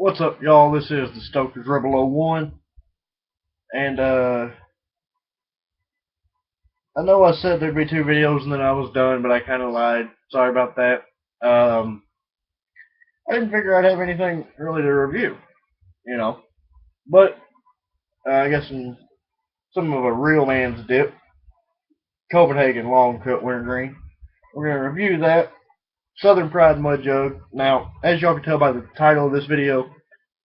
What's up, y'all? This is the Stokers Rebel 01, and I know I said there'd be two videos and then I was done, but I kind of lied. Sorry about that. Um, I didn't figure I'd have anything really to review, you know. But I guess in some of a real man's dip, Copenhagen Wintergreen. We're gonna review that Southern Pride Mud Jug. Now, as y'all can tell by the title of this video,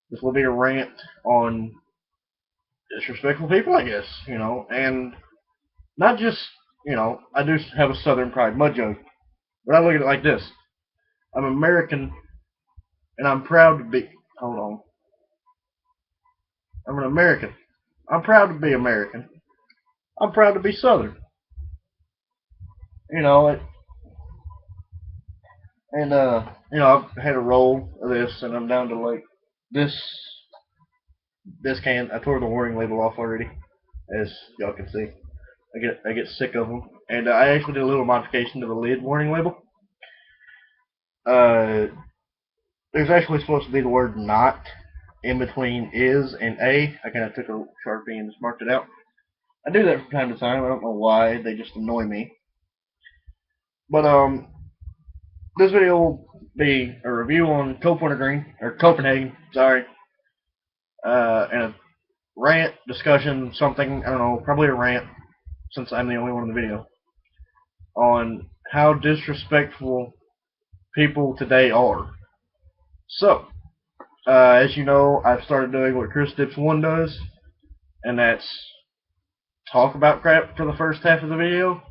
this will be a rant on disrespectful people, I guess, and not just, I do have a Southern pride mud jug, but I look at it like this. I'm American, and I'm proud to be, hold on. I'm an American. I'm proud to be American. I'm proud to be Southern. You know, it, and, I've had a roll of this, and I'm down to, like, this, this can. I tore the warning label off already, as y'all can see. I get sick of them. And I actually did a little modification to the lid warning label. There's actually supposed to be the word not in between is and a. I kind of took a Sharpie and just marked it out. I do that from time to time. I don't know why. They just annoy me. But this video will be a review on Copenhagen, sorry, and a rant, discussion, something, I don't know, probably a rant, since I'm the only one in the video, on how disrespectful people today are. So, as you know, I've started doing what Chris Dips 1 does, and that's talk about crap for the first half of the video,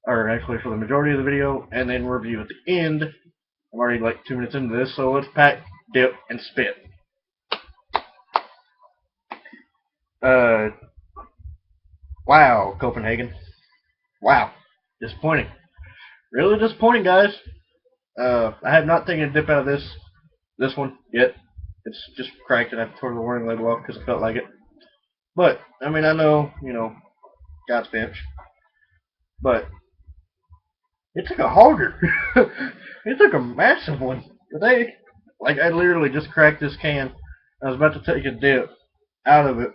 or actually for the majority of the video, and then review at the end. I'm already like 2 minutes into this, so let's pack, dip, and spit. Wow, Copenhagen. Wow. Disappointing. Really disappointing, guys. I have not taken a dip out of this one yet. It's just cracked and I tore the warning label off because I felt like it. But, I mean, I know, God's bench. But, it took a hogger. It took a massive one. Today, like, I literally just cracked this can. I was about to take a dip out of it.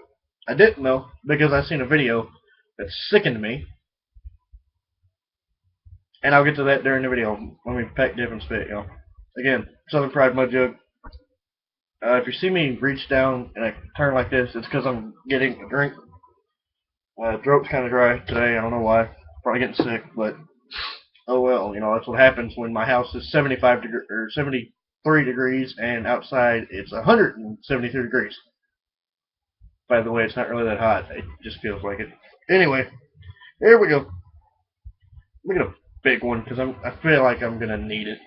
I didn't though, because I seen a video that sickened me. And I'll get to that during the video. Let me pack, dip, and spit, y'all. Again, Southern Pride Mud Jug. If you see me reach down and I turn like this, it's because I'm getting a drink. Throat's kind of dry today. I don't know why. Probably getting sick, but oh well. That's what happens when my house is 73 degrees and outside it's 173 degrees. By the way, it's not really that hot. It just feels like it. Anyway, here we go. Look at a big one because I feel like I'm gonna need it.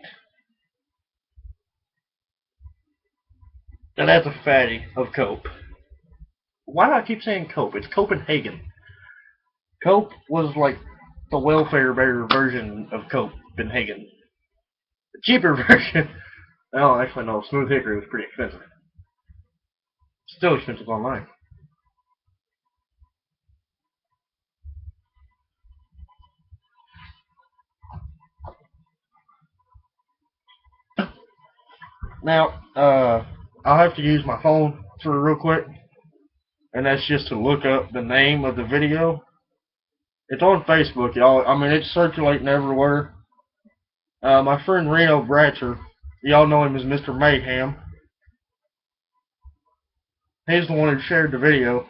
And that's a fatty of Cope. Why do I keep saying Cope? It's Copenhagen. Cope was like the welfare bearer version of Copenhagen. The cheaper version. Oh, actually no, Smooth Hickory was pretty expensive. Still expensive online. Now, I'll have to use my phone for real quick, and that's just to look up the name of the video. It's on Facebook, y'all. I mean, it's circulating everywhere. My friend Reno Bratcher, y'all know him as Mr. Mayhem. He's the one who shared the video.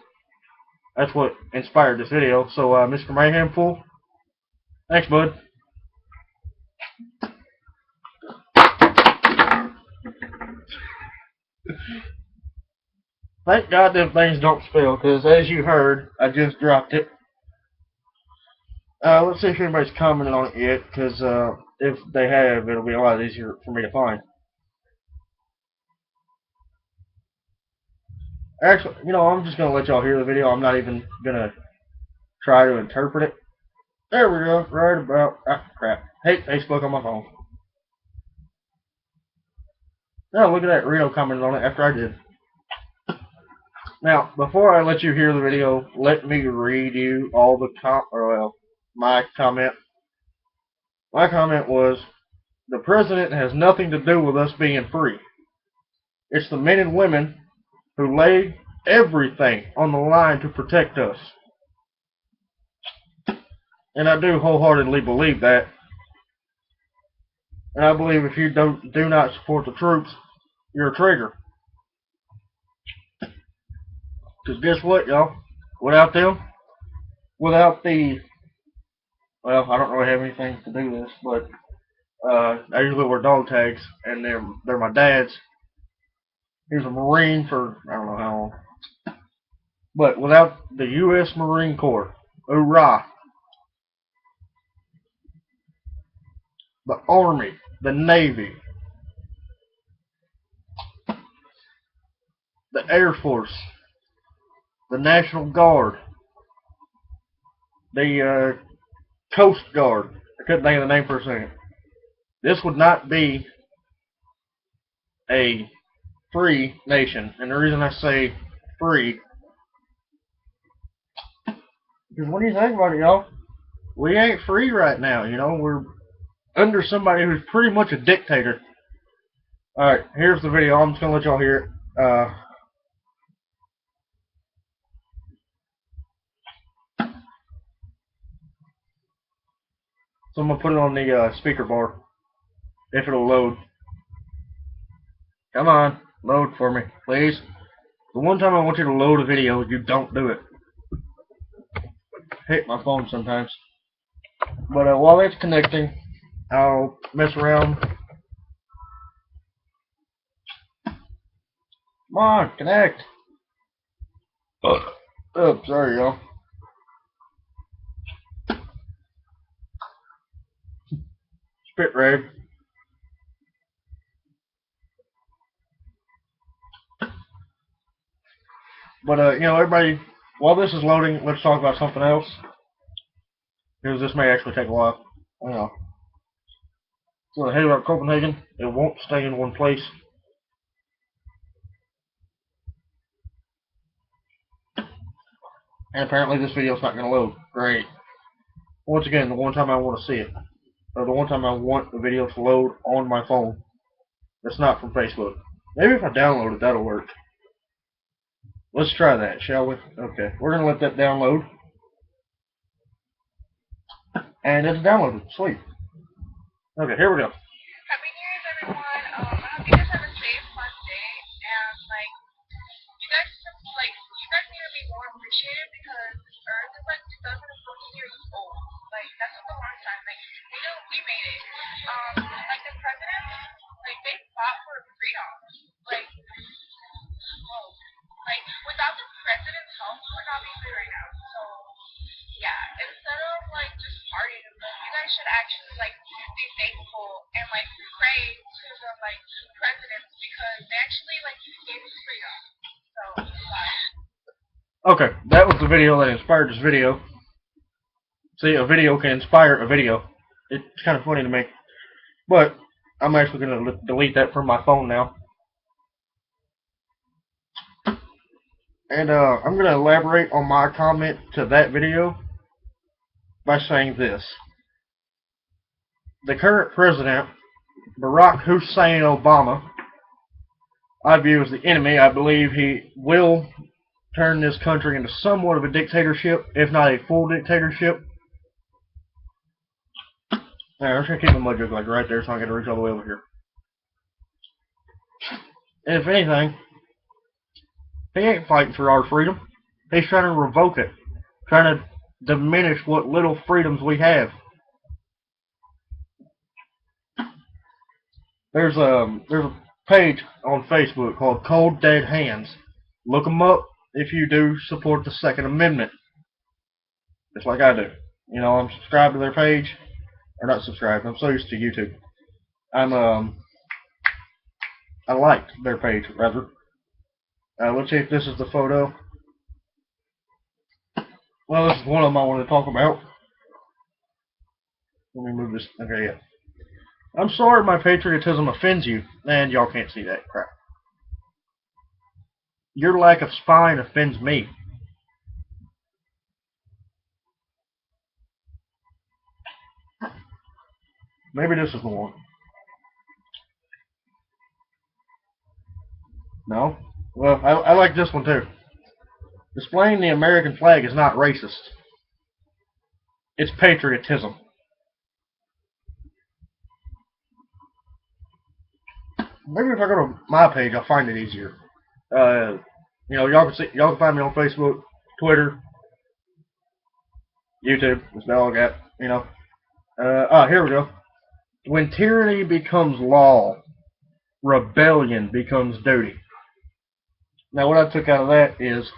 That's what inspired this video. So, Mr. Mayhem fool, thanks, bud. Thank God them things don't spill, because as you heard, I just dropped it. Let's see if anybody's commented on it yet, because if they have, it'll be a lot easier for me to find. Actually, I'm just going to let y'all hear the video. I'm not even going to try to interpret it. There we go, right about, crap. Hate Facebook on my phone. Now, look at that, Reno commented on it after I did. Now, before I let you hear the video, let me read you all the my comment. My comment was, the president has nothing to do with us being free. It's the men and women who lay everything on the line to protect us. And I do wholeheartedly believe that. And I believe if you do not support the troops, you're a traitor. Because guess what, y'all? Without them, without the, well, I don't really have anything to do this, but I usually wear dog tags, and they're my dad's. He was a Marine for I don't know how long. But without the U.S. Marine Corps, hoorah, the Army, the Navy, the Air Force, the National Guard, the Coast Guard. I couldn't think of the name for a second. This would not be a free nation. And the reason I say free, because when you think about it, y'all, we ain't free right now. You know, we're under somebody who's pretty much a dictator. Alright, here's the video. I'm just going to let y'all hear it. So I'm going to put it on the speaker bar, if it'll load. Come on, load for me, please. The one time I want you to load a video, you don't do it. Hit my phone sometimes. But while it's connecting, I'll mess around. Come on, connect. Oh, sorry, y'all. Spit rag. But, you know, everybody, while this is loading, let's talk about something else. Because this may actually take a while. I know. So, hey, about Copenhagen, it won't stay in one place. And apparently this video's not going to load. Great. Once again, the one time I want to see it. Or the one time I want the video to load on my phone. That's not from Facebook. Maybe if I download it, that'll work. Let's try that, shall we? Okay, we're going to let that download. And it's downloaded. Sweet. Okay, here we go. Happy New Year's, everyone. I hope you guys have a safe, fun day. And, you guys need to be more appreciated because this Earth is, 2014 years old. That's a long time. We made it. The presidents, they fought for freedom. Whoa. Without the president's help, we're not being free right now. So, yeah, instead of just partying, you guys should actually be thankful and pray to the presidents because they actually gave us freedom. So Okay, that was the video that inspired this video. See, a video can inspire a video. It's kind of funny to me. But I'm actually going to delete that from my phone now. And I'm going to elaborate on my comment to that video by saying this. The current president, Barack Hussein Obama, I view as the enemy. I believe he will turn this country into somewhat of a dictatorship, if not a full dictatorship. Alright, I'm just going to keep the mud jug right there so I can reach all the way over here. And if anything, he ain't fighting for our freedom. He's trying to revoke it. Trying to diminish what little freedoms we have. There's a page on Facebook called Cold Dead Hands. Look them up if you do support the Second Amendment. Just like I do. You know, I'm subscribed to their page. Or not subscribed, I'm so used to YouTube. I liked their page, rather. Let's see if this is the photo. Well, this is one of them I want to talk about. Let me move this. Okay, yeah. I'm sorry my patriotism offends you. And y'all can't see that crap. Your lack of spine offends me. Maybe this is the one. No? Well, I like this one too. Displaying the American flag is not racist. It's patriotism. Maybe if I go to my page, I'll find it easier. Uh, y'all can find me on Facebook, Twitter, YouTube. That's all I got. Here we go. When tyranny becomes law, rebellion becomes duty. Now, what I took out of that is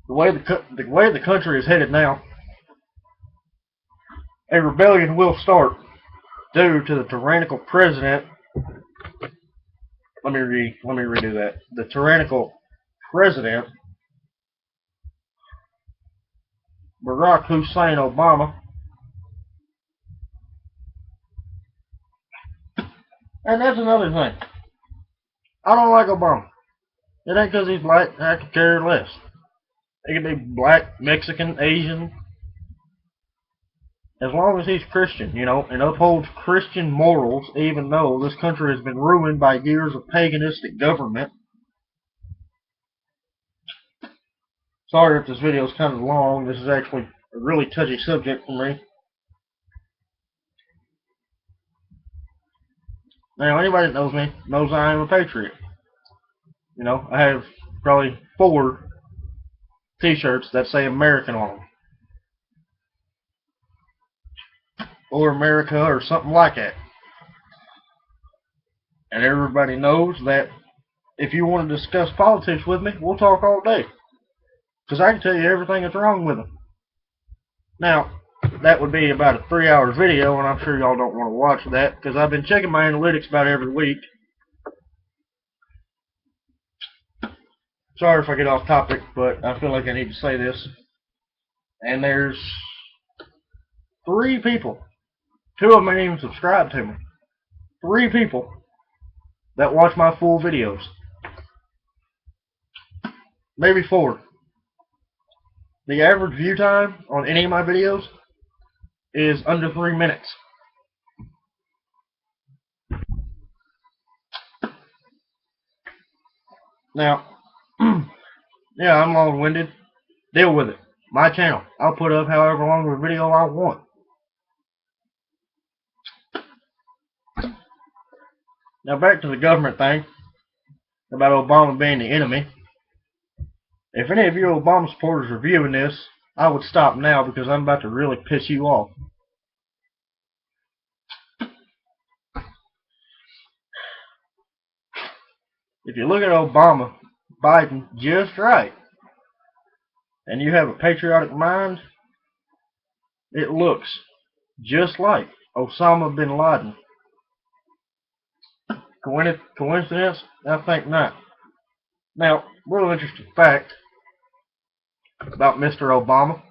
the way the country is headed now. A rebellion will start due to the tyrannical president. Let me redo that. The tyrannical president Barack Hussein Obama. And that's another thing. I don't like Obama. It ain't because he's black. I could care less. He could be black, Mexican, Asian. As long as he's Christian, and upholds Christian morals, even though this country has been ruined by years of paganistic government. Sorry if this video is kind of long. This is actually a really touchy subject for me. Now, anybody that knows me knows I am a patriot. I have probably 4 t-shirts that say American on them. Or America or something like that. And everybody knows that if you want to discuss politics with me, we'll talk all day. Because I can tell you everything that's wrong with them. Now, that would be about a 3-hour video, and I'm sure y'all don't want to watch that, because I've been checking my analytics about every week. Sorry if I get off topic, but I feel like I need to say this. And there's 3 people. 2 of them ain't even subscribed to me. 3 people that watch my full videos. Maybe 4. The average view time on any of my videos is under 3 minutes. Now, yeah, I'm long-winded. Deal with it. My channel. I'll put up however long of a video I want. Now back to the government thing about Obama being the enemy. If any of you Obama supporters are viewing this, I would stop now because I'm about to really piss you off. If you look at Obama, Biden just right, and you have a patriotic mind, it looks just like Osama bin Laden. Coincidence? I think not. Now, real interesting fact about Mr. Obama.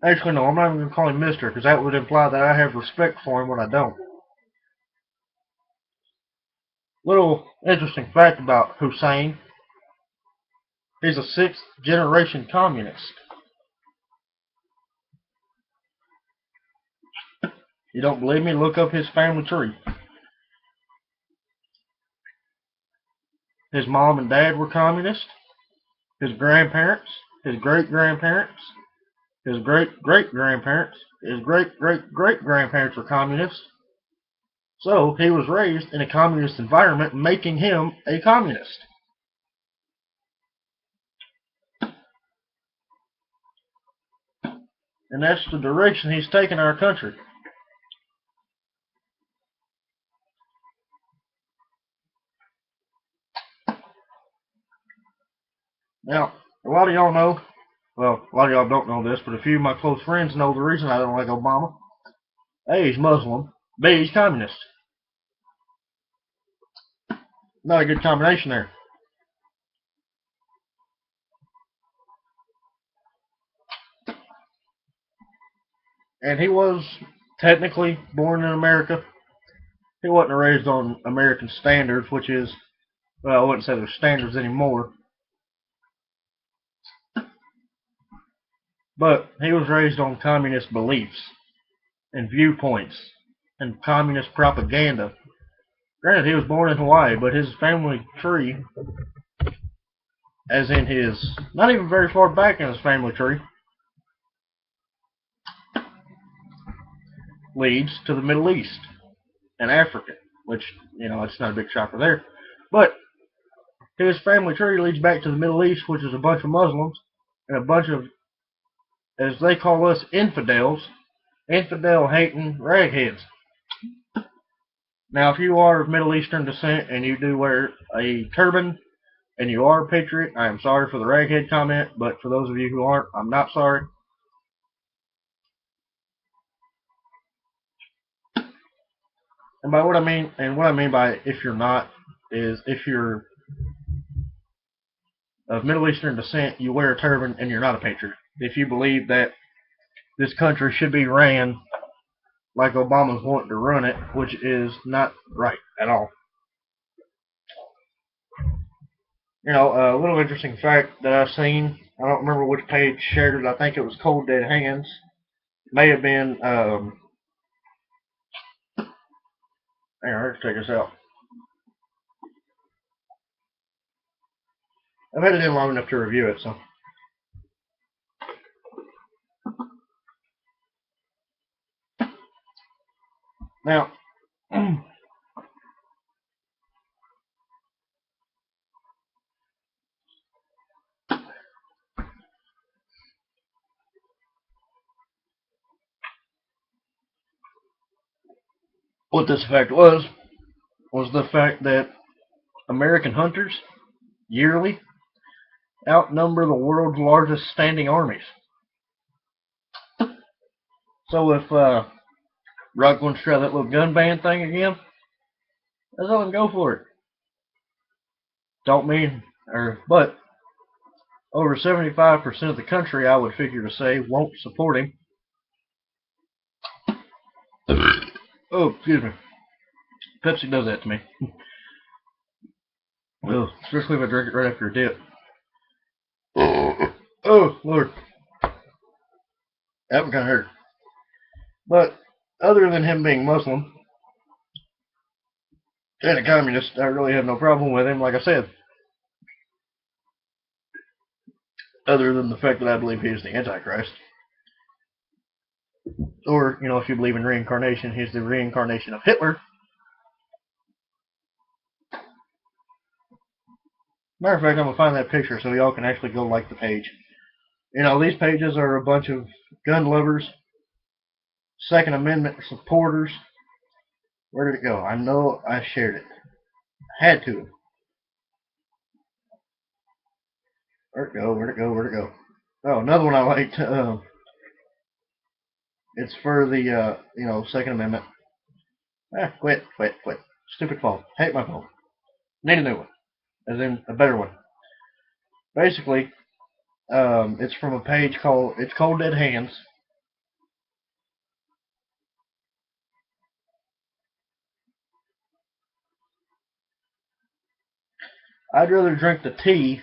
Actually, no, I'm not even going to call him Mr. because that would imply that I have respect for him when I don't. Little interesting fact about Hussein. He's a 6th generation communist. You don't believe me? Look up his family tree. His mom and dad were communists. His grandparents, his great-grandparents, his great-great-grandparents, his great-great-great-grandparents were communists. So he was raised in a communist environment, making him a communist. And that's the direction he's taken our country. Now, a lot of y'all know, well, a lot of y'all don't know this, but a few of my close friends know the reason I don't like Obama. A, he's Muslim. B, he's communist. Not a good combination there. And he was technically born in America. He wasn't raised on American standards, which is, well, I wouldn't say they're standards anymore. But he was raised on communist beliefs. and viewpoints and communist propaganda. Granted, he was born in Hawaii, but his family tree, as in his, not even very far back in his family tree, leads to the Middle East and Africa, which, it's not a big shocker there. But his family tree leads back to the Middle East, which is a bunch of Muslims and a bunch of, as they call us, infidels, infidel-hating ragheads. Now, if you are of Middle Eastern descent and you do wear a turban and you are a patriot, I am sorry for the raghead comment, but for those of you who aren't, I'm not sorry. And by what I mean by if you're not, is if you're of Middle Eastern descent, you wear a turban and you're not a patriot. If you believe that this country should be ran like Obama's wanting to run it, which is not right at all. A little interesting fact that I've seen, I don't remember which page shared it, I think it was Cold Dead Hands. It may have been, hang on, let's check this out. I've had it in long enough to review it, so. Now, what this fact was the fact that American hunters yearly outnumber the world's largest standing armies. So if Rock wants to try that little gun ban thing again, let's let him go for it. But over 75% of the country, I would figure to say, won't support him. Oh, excuse me. Pepsi does that to me. Well, especially if I drink it right after a dip. Oh, Lord. That one kind of hurt. But other than him being Muslim and a communist, I really have no problem with him, like I said. Other than the fact that I believe he is the Antichrist. Or, if you believe in reincarnation, he's the reincarnation of Hitler. Matter of fact, I'm going to find that picture so y'all can actually go like the page. These pages are a bunch of gun lovers, Second Amendment supporters. Where did it go? I know I shared it. I had to. Where'd it go? Oh, another one I liked. It's for the, Second Amendment. Quit. Stupid phone. Hate my phone. Need a new one. As in, a better one. Basically, it's from a page called Dead Hands. I'd rather drink the tea,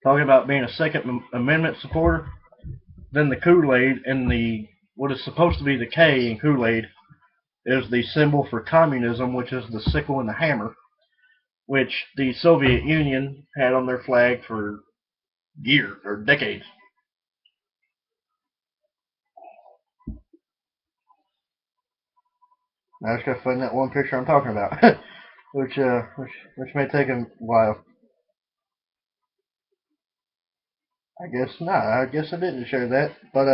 talking about being a Second Amendment supporter, than the Kool-Aid, and what is supposed to be the K in Kool-Aid is the symbol for communism, which is the sickle and the hammer, which the Soviet Union had on their flag for years or decades. Now I just gotta find that one picture I'm talking about, which may take a while. I guess not. I guess I didn't share that, but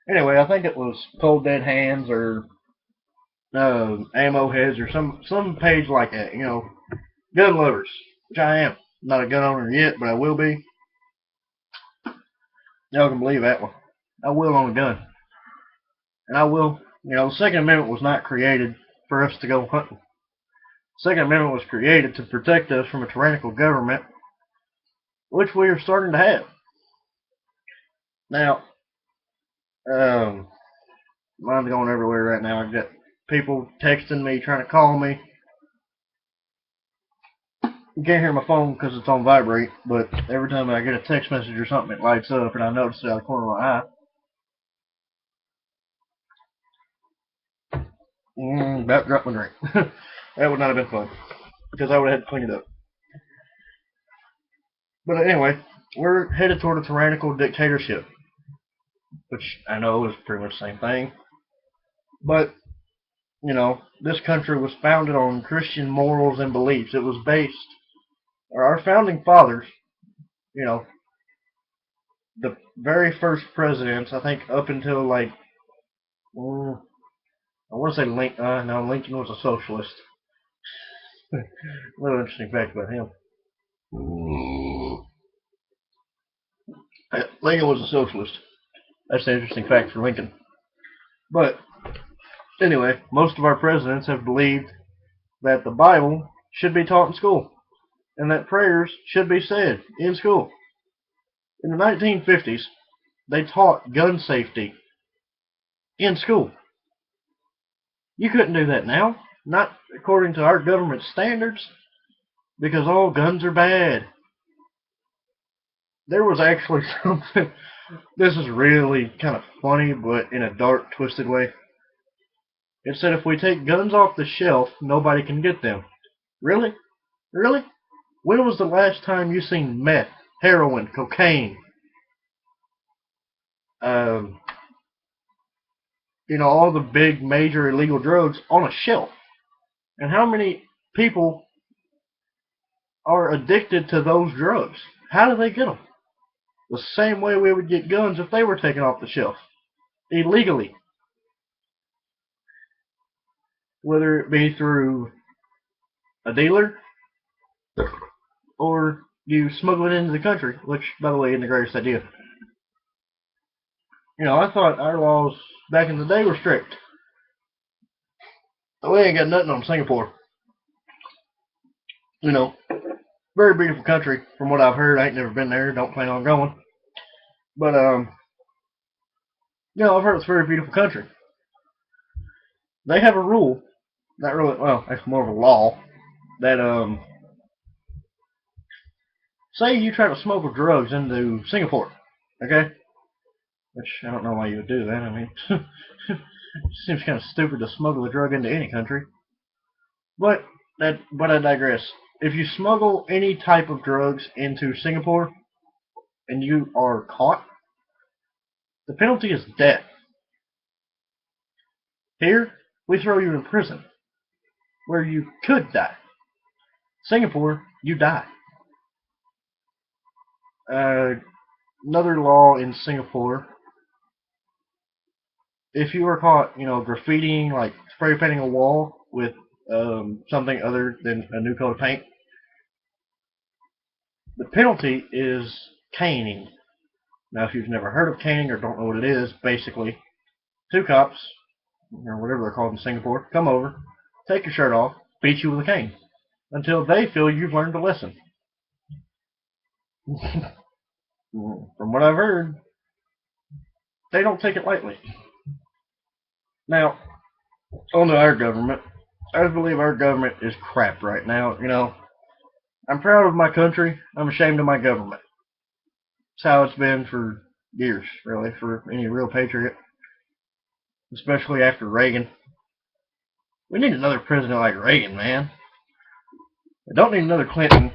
anyway, I think it was Cold Dead Hands or Ammo Heads or some page like that. Gun lovers, which I am. I'm not a gun owner yet, but I will be. Y'all can believe that one. I will own a gun, and I will. The Second Amendment was not created for us to go hunting. The Second Amendment was created to protect us from a tyrannical government, which we are starting to have. Now, mine's going everywhere right now. I've got people texting me, trying to call me. You can't hear my phone because it's on vibrate, but every time I get a text message or something, it lights up, and I notice it out of the corner of my eye. About dropped my drink. That would not have been fun because I would have had to clean it up. But anyway, we're headed toward a tyrannical dictatorship, which I know is pretty much the same thing. But this country was founded on Christian morals and beliefs. It was based, or our founding fathers, you know, the very first presidents, I think up until like, mm, I want to say Lincoln. No, Lincoln was a socialist. A little interesting fact about him. Lincoln was a socialist. That's an interesting fact for Lincoln. But anyway, most of our presidents have believed that the Bible should be taught in school and that prayers should be said in school. In the 1950s, they taught gun safety in school. You couldn't do that now, not according to our government standards, because all guns are bad. There was actually something, this is really kind of funny, but in a dark, twisted way. It said if we take guns off the shelf, nobody can get them. Really? Really? When was the last time you seen meth, heroin, cocaine, um, all the big major illegal drugs on a shelf? And how many people are addicted to those drugs? How do they get them? The same way we would get guns if they were taken off the shelf illegally, whether it be through a dealer or you smuggle it into the country, which, by the way, isn't the greatest idea. I thought our laws back in the day were strict. We ain't got nothing on Singapore. You know, very beautiful country from what I've heard. I ain't never been there. Don't plan on going. But I've heard it's a very beautiful country. They have a rule, not really. Well, it's more of a law that say you try to smuggle drugs into Singapore, okay? Which I don't know why you would do that. I mean, it seems kind of stupid to smuggle a drug into any country. But I digress. If you smuggle any type of drugs into Singapore and you are caught, the penalty is death. Here, we throw you in prison, where you could die. Singapore, you die. Uh, Another law in Singapore: if you are caught, graffitiing, like spray painting a wall with something other than a new color paint, the penalty is caning. Now, if you've never heard of caning or don't know what it is, basically, two cops, or whatever they're called in Singapore, come over, take your shirt off, beat you with a cane until they feel you've learned a lesson. From what I've heard, they don't take it lightly. Now, on to our government. I believe our government is crap right now. I'm proud of my country. I'm ashamed of my government. It's how it's been for years, really, for any real patriot, especially after Reagan. We need another president like Reagan, man. We don't need another Clinton.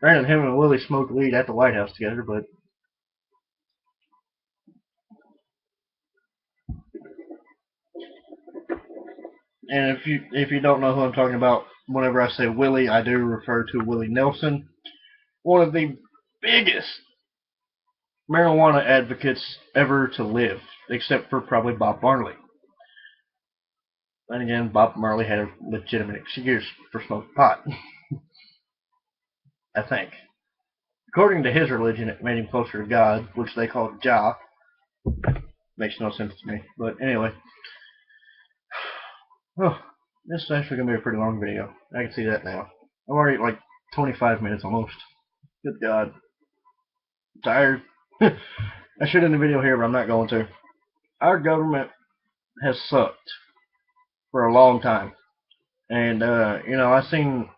Granted, him and Willie smoked weed at the White House together, but and if you don't know who I'm talking about, whenever I say Willie, I do refer to Willie Nelson, one of the biggest marijuana advocates ever to live, except for probably Bob Marley. And again, Bob Marley had a legitimate excuse for smoking pot. I think. According to his religion, it made him closer to God, which they called Jah. Makes no sense to me. But anyway. Oh, this is actually going to be a pretty long video. I can see that now. I'm already at like 25 minutes almost. Good God. I'm tired. I should end the video here, but I'm not going to. Our government has sucked for a long time. And, I seen.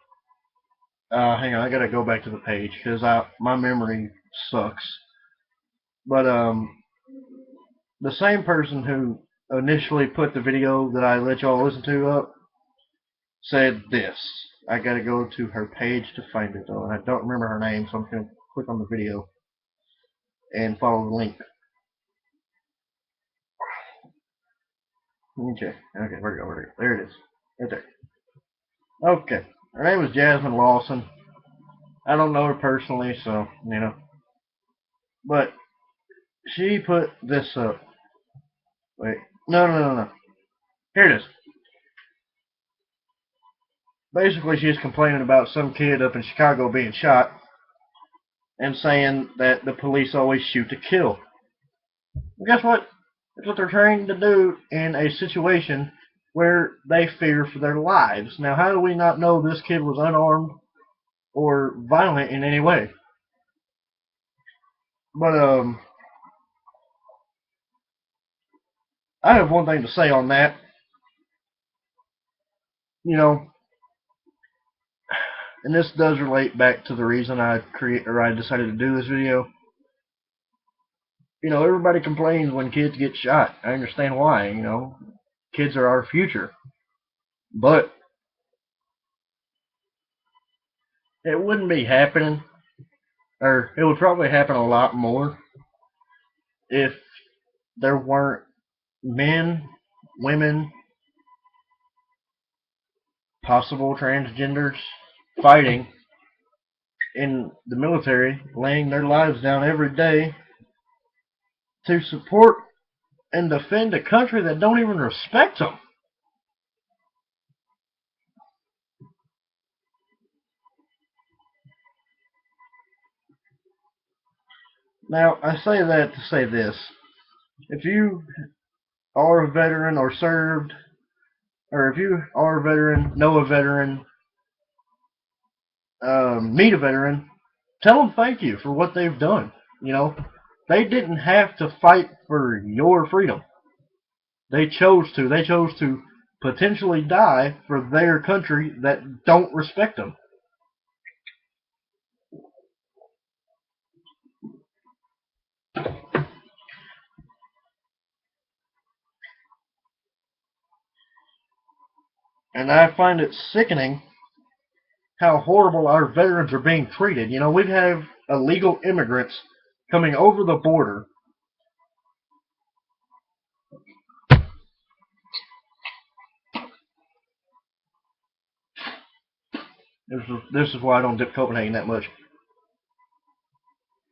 Hang on, I gotta go back to the page because my memory sucks. But the same person who initially put the video that I let y'all listen to up said this. I gotta go to her page to find it though, and I don't remember her name, so I'm gonna click on the video and follow the link. Okay, where we go? There it is. Right there. Okay. Her name is Jasmine Lawson. I don't know her personally, so, you know. But she put this up. Wait. No. Here it is. Basically, she's complaining about some kid up in Chicago being shot and saying that the police always shoot to kill. And guess what? That's what they're trained to do in a situation where they fear for their lives. Now, how do we not know this kid was unarmed or violent in any way? But, I have one thing to say on that. You know, and this does relate back to the reason I decided to do this video. You know, everybody complains when kids get shot. I understand why, you know. Kids are our future. But it wouldn't be happening, or it would probably happen a lot more if there weren't men, women, possible transgenders fighting in the military, laying their lives down every day to support and defend a country that don't even respect them. Now, I say that to say this. If you are a veteran or served, or if you are a veteran, know a veteran, meet a veteran, tell them thank you for what they've done. You know, they didn't have to fight for your freedom. They chose to. They chose to potentially die for their country that don't respect them. And I find it sickening how horrible our veterans are being treated. You know, we have illegal immigrants coming over the border. This is why I don't dip Copenhagen that much.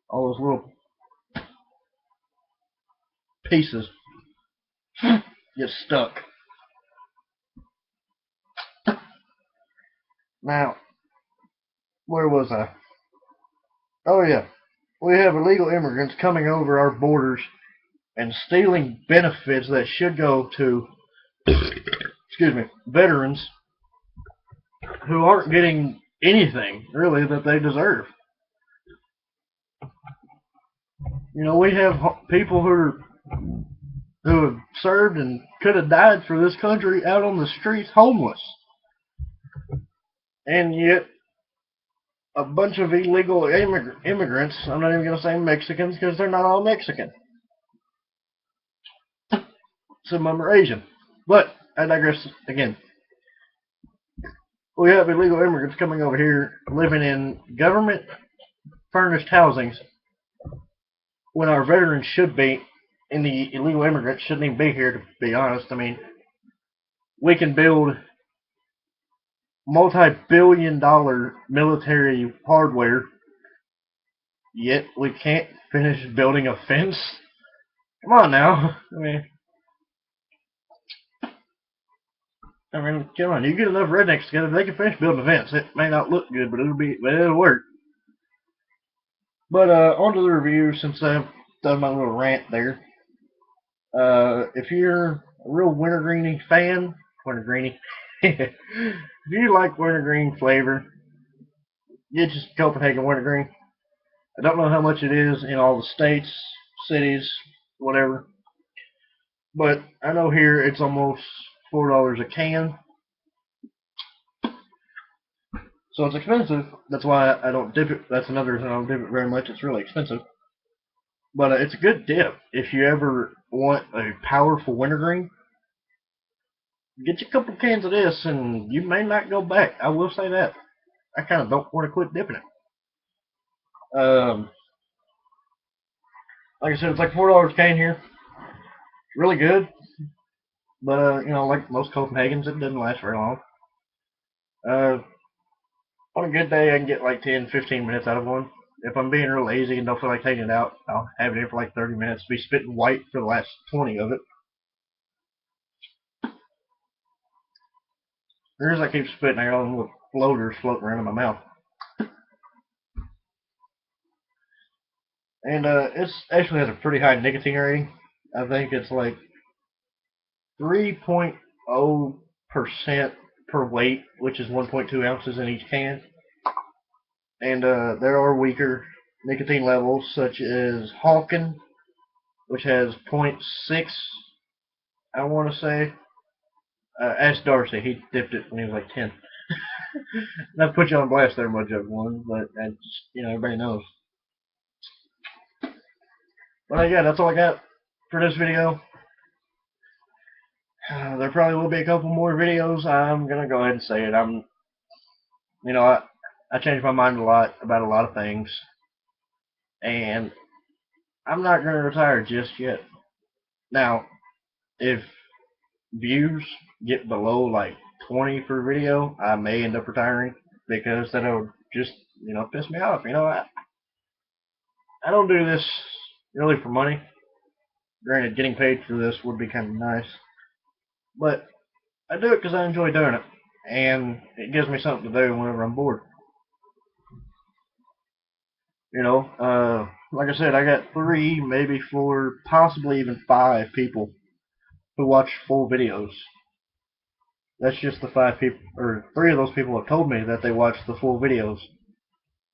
All those little pieces get stuck. Now, where was I? Oh yeah, we have illegal immigrants coming over our borders and stealing benefits that should go to, excuse me, veterans who aren't getting anything really that they deserve. You know, we have people who have served and could have died for this country out on the streets homeless, and yet a bunch of illegal immigrants. I'm not even going to say Mexicans because they're not all Mexican. Some of them are Asian. But I digress again. We have illegal immigrants coming over here living in government furnished housings when our veterans should be, and the illegal immigrants shouldn't even be here, to be honest. I mean, we can build multi-billion-dollar military hardware, yet we can't finish building a fence. Come on now. Come on. You get enough rednecks together, they can finish building a fence. It may not look good, but it'll work. But on to the review, since I've done my little rant there. If you're a real wintergreeny fan, wintergreeny, if you like wintergreen flavor, get just Copenhagen Wintergreen. I don't know how much it is in all the states, cities, whatever, but I know here it's almost $4 a can, so it's expensive. That's why I don't dip it. That's another reason I don't dip it very much. It's really expensive. But it's a good dip if you ever want a powerful wintergreen. Get you a couple cans of this, and you may not go back. I will say that. I kind of don't want to quit dipping it. Like I said, it's like $4 a can here. Really good, but like most Copenhagen's, it doesn't last very long. Uh, on a good day, I can get like 10, 15 minutes out of one. If I'm being real lazy and don't feel like taking it out, I'll have it here for like 30 minutes. Be spitting white for the last 20 of it. There's I keep spitting, I got them with floaters floating around in my mouth. And it actually has a pretty high nicotine rating. I think it's like 3.0% per weight, which is 1.2 ounces in each can. And there are weaker nicotine levels, such as Hawken, which has zero point 0.6, I want to say. Ask Darcy, he dipped it when he was like 10. Not to put you on blast there much of one, but that's, everybody knows. But yeah, that's all I got for this video. There probably will be a couple more videos. I'm gonna go ahead and say it. You know, I changed my mind a lot about a lot of things, and I'm not gonna retire just yet. Now, if views get below like 20 per video, I may end up retiring because that'll just piss me off. I don't do this really for money. Granted, getting paid for this would be kind of nice, but I do it because I enjoy doing it, and it gives me something to do whenever I'm bored. Like I said, I got 3, maybe 4, possibly even 5 people who watch full videos. That's just the 5 people, or 3 of those people have told me that they watch the full videos.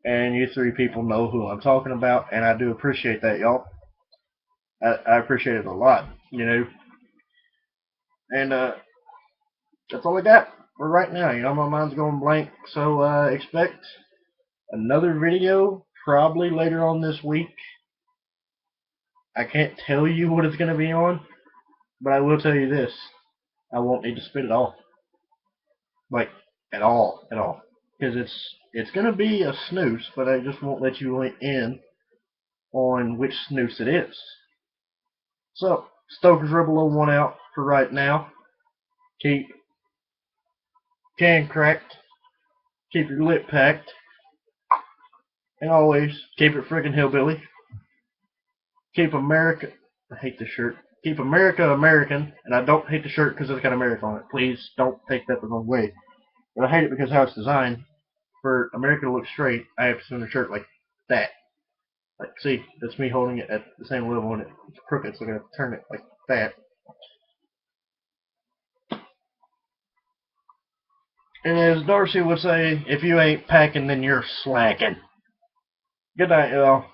And you 3 people know who I'm talking about, and I do appreciate that, y'all. I appreciate it a lot. And that's all I got for right now. My mind's going blank, so expect another video probably later on this week. I can't tell you what it's going to be on, but I will tell you this. I won't need to spit it all. Like, at all. At all. Because it's going to be a snooze, but I just won't let you in on which snooze it is. So, Stoker's Rebel 01 out for right now. Keep can cracked. Keep your lip packed. And always keep it freaking hillbilly. Keep America. I hate this shirt. Keep America American. And I don't hate the shirt because it's got America on it. Please don't take that the wrong way. But I hate it because how it's designed. For America to look straight, I have to send a shirt like that. Like, see, that's me holding it at the same level and it's crooked, so I gotta turn it like that. And as Darcy would say, if you ain't packing, then you're slacking. Good night, y'all.